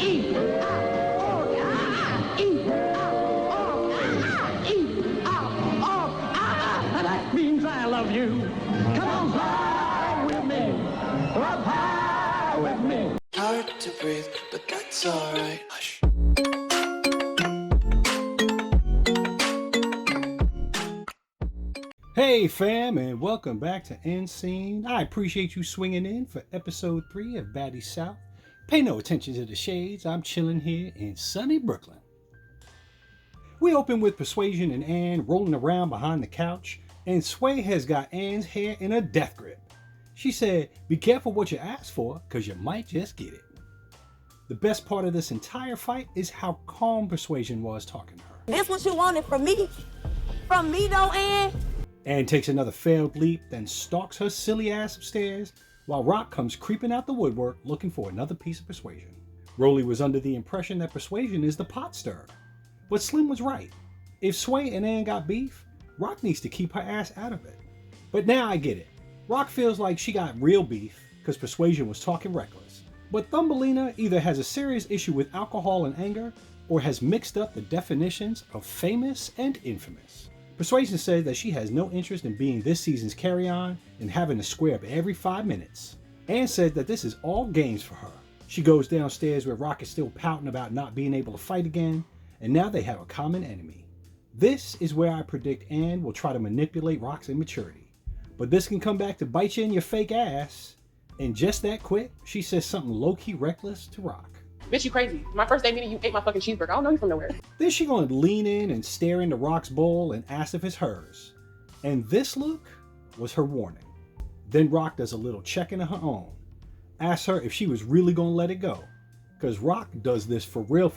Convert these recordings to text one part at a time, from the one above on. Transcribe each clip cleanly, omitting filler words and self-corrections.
Eep Oop Ork Ahah. Eep Oop Ork Ahah. Eep Oop Ork Ahah. That means I love you. Come on, fly with me. Fly with me. Hard to breathe, but that's alright. Hush. Hey fam, and welcome back to End Scene. I appreciate you swinging in for episode 3 of Baddies South. Pay no attention to the shades, I'm chilling here in sunny Brooklyn. We open with Persuasion and Anne rolling around behind the couch, and Sway has got Anne's hair in a death grip. She said, be careful what you ask for, cause you might just get it. The best part of this entire fight is how calm Persuasion was talking to her. This what you wanted from me? From me though, Anne? Anne takes another failed leap, then stalks her silly ass upstairs, while Rock comes creeping out the woodwork looking for another piece of Persuasion. Rolly was under the impression that Persuasion is the pot stirrer. But Slim was right. If Sway and Anne got beef, Rock needs to keep her ass out of it. But now I get it. Rock feels like she got real beef because Persuasion was talking reckless. But Thumbalina either has a serious issue with alcohol and anger, or has mixed up the definitions of famous and infamous. Persuasion says that she has no interest in being this season's carry-on and having to square up every 5 minutes. Anne says that this is all games for her. She goes downstairs where Rock is still pouting about not being able to fight again, and now they have a common enemy. This is where I predict Anne will try to manipulate Rock's immaturity. But this can come back to bite you in your fake ass. And just that quick, she says something low-key reckless to Rock. Bitch, you crazy. My first day meeting you ate my fucking cheeseburger. I don't know you from nowhere. Then she gonna lean in and stare into Rock's bowl and ask if it's hers. And this look was her warning. Then Rock does a little checking of her own. Asks her if she was really gonna let it go. Cause Rock does this for real.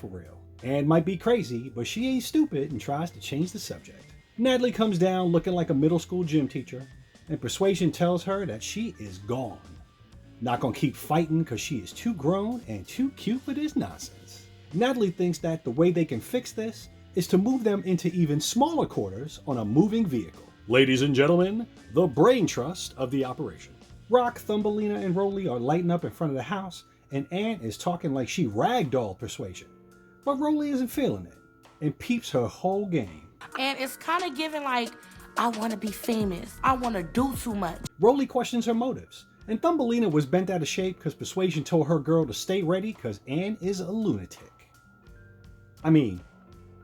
And might be crazy, but she ain't stupid and tries to change the subject. Natalie comes down looking like a middle school gym teacher, and Persuasion tells her that she is gone. Not gonna keep fighting cause she is too grown and too cute for this nonsense. Natalie thinks that the way they can fix this is to move them into even smaller quarters on a moving vehicle. Ladies and gentlemen, the brain trust of the operation. Rock, Thumbalina, and Rolly are lighting up in front of the house, and Anne is talking like she ragdolled Persuasion. But Rolly isn't feeling it, and peeps her whole game. And it's kind of giving like, I want to be famous. I want to do too much. Rolly questions her motives, and Thumbalina was bent out of shape because Persuasion told her girl to stay ready because Anne is a lunatic. I mean,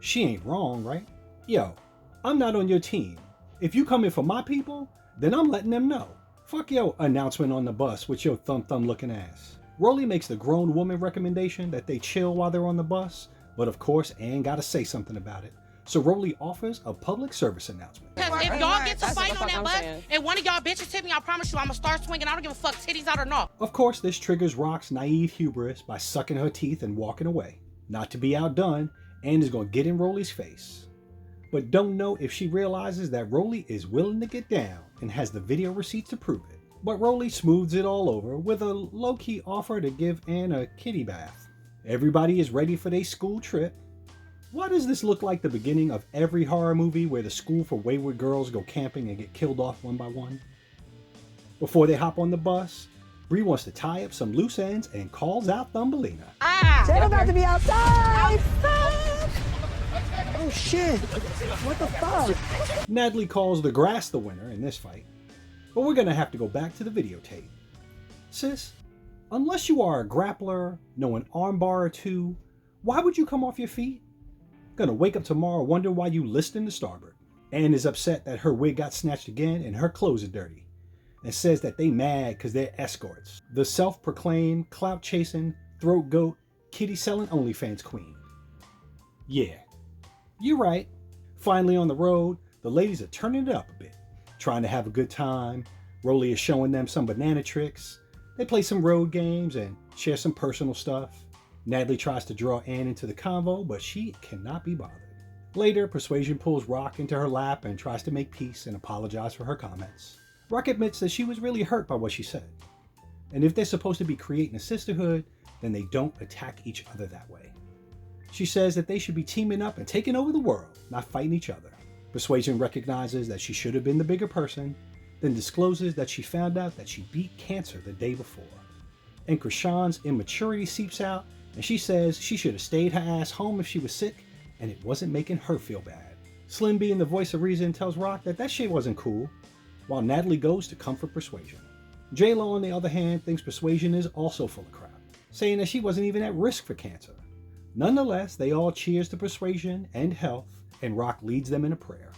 she ain't wrong, right? Yo, I'm not on your team. If you come in for my people, then I'm letting them know. Fuck your announcement on the bus with your thumb looking ass. Rolly makes the grown woman recommendation that they chill while they're on the bus, but of course Anne gotta say something about it. So Rolly offers a public service announcement. Because if y'all get to fight on that bus and one of y'all bitches hit me, I promise you I'm gonna start swinging. I don't give a fuck titties out or not. Of course, this triggers Rock's naive hubris by sucking her teeth and walking away. Not to be outdone, Anne is gonna get in Rolly's face. But don't know if she realizes that Rolly is willing to get down and has the video receipts to prove it. But Rolly smooths it all over with a low-key offer to give Anne a kitty bath. Everybody is ready for their school trip. Why does this look like the beginning of every horror movie where the school for wayward girls go camping and get killed off one by one? Before they hop on the bus, Bree wants to tie up some loose ends and calls out Thumbalina. They're about to be outside. Oh shit, what the fuck? Natalie calls the grass the winner in this fight. But we're gonna have to go back to the videotape. Sis, unless you are a grappler, know an armbar or two, why would you come off your feet? Gonna wake up tomorrow wondering why you listened to Starboard. Anne is upset that her wig got snatched again and her clothes are dirty, and says that they mad cause they're escorts. The self-proclaimed, clout-chasing, throat goat, kitty-selling OnlyFans queen. Yeah, you're right. Finally on the road, the ladies are turning it up a bit. Trying to have a good time. Rolly is showing them some banana tricks. They play some road games and share some personal stuff. Natalie tries to draw Anne into the convo, but she cannot be bothered. Later, Persuasion pulls Rock into her lap and tries to make peace and apologize for her comments. Rock admits that she was really hurt by what she said. And if they're supposed to be creating a sisterhood, then they don't attack each other that way. She says that they should be teaming up and taking over the world, not fighting each other. Persuasion recognizes that she should have been the bigger person, then discloses that she found out that she beat cancer the day before. And Krishan's immaturity seeps out, and she says she should have stayed her ass home if she was sick and it wasn't making her feel bad. Slim, being the voice of reason, tells Rock that shit wasn't cool, while Natalie goes to comfort Persuasion. J-Lo, on the other hand, thinks Persuasion is also full of crap, saying that she wasn't even at risk for cancer. Nonetheless, they all cheers to Persuasion and health, and Rock leads them in a prayer.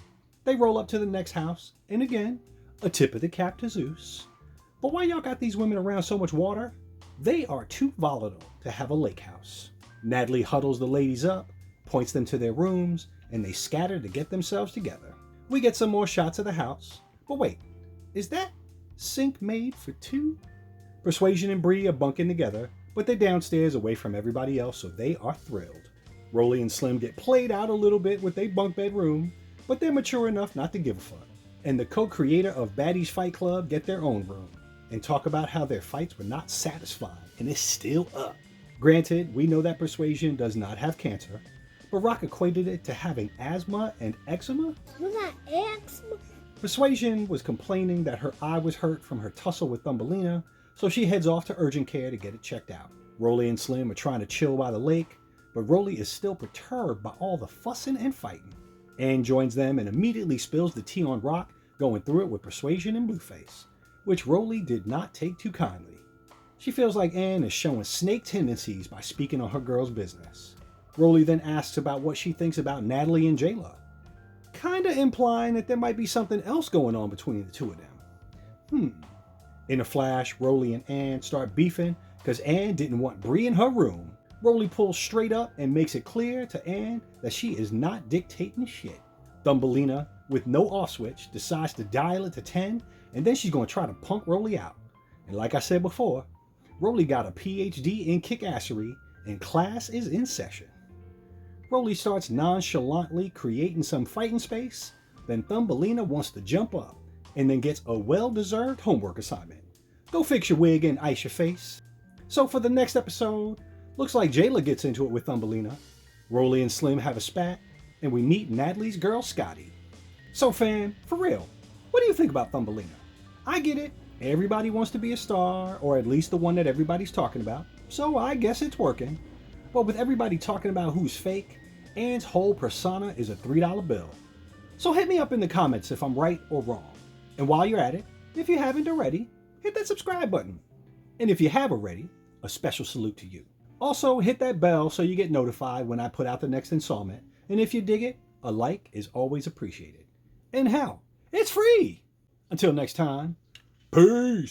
They roll up to the next house, and again, a tip of the cap to Zeus. But why y'all got these women around so much water? They are too volatile to have a lake house. Natalie huddles the ladies up, points them to their rooms, and they scatter to get themselves together. We get some more shots of the house. But wait, is that sink made for two? Persuasion and Bree are bunking together, but they're downstairs away from everybody else, so they are thrilled. Rolly and Slim get played out a little bit with their bunk bed room, but they're mature enough not to give a fuck. And the co-creator of Baddies Fight Club get their own room, and talk about how their fights were not satisfying, and it's still up. Granted, we know that Persuasion does not have cancer, but Rock equated it to having asthma and eczema? Was that eczema? Persuasion was complaining that her eye was hurt from her tussle with Thumbalina, so she heads off to urgent care to get it checked out. Rolly and Slim are trying to chill by the lake, but Rolly is still perturbed by all the fussing and fighting. Anne joins them and immediately spills the tea on Rock, going through it with Persuasion and Blueface, which Rolly did not take too kindly. She feels like Anne is showing snake tendencies by speaking on her girl's business. Rolly then asks about what she thinks about Natalie and J-Lo, kinda implying that there might be something else going on between the two of them. In a flash, Rolly and Anne start beefing because Anne didn't want Bree in her room. Rolly pulls straight up and makes it clear to Anne that she is not dictating shit. Thumbelina, with no off switch, decides to dial it to 10, and then she's going to try to punk Rolly out. And like I said before, Rolly got a PhD in kickassery, and class is in session. Rolly starts nonchalantly creating some fighting space, then Thumbelina wants to jump up, and then gets a well-deserved homework assignment. Go fix your wig and ice your face. So for the next episode, looks like Jayla gets into it with Thumbelina, Rolly and Slim have a spat, and we meet Natalie's girl Scotty. So fam, for real, what do you think about Thumbelina? I get it, everybody wants to be a star, or at least the one that everybody's talking about, so I guess it's working. But with everybody talking about who's fake, Anne's whole persona is a $3 bill. So hit me up in the comments if I'm right or wrong. And while you're at it, if you haven't already, hit that subscribe button. And if you have already, a special salute to you. Also, hit that bell so you get notified when I put out the next installment. And if you dig it, a like is always appreciated. And hell, it's free! Until next time, peace!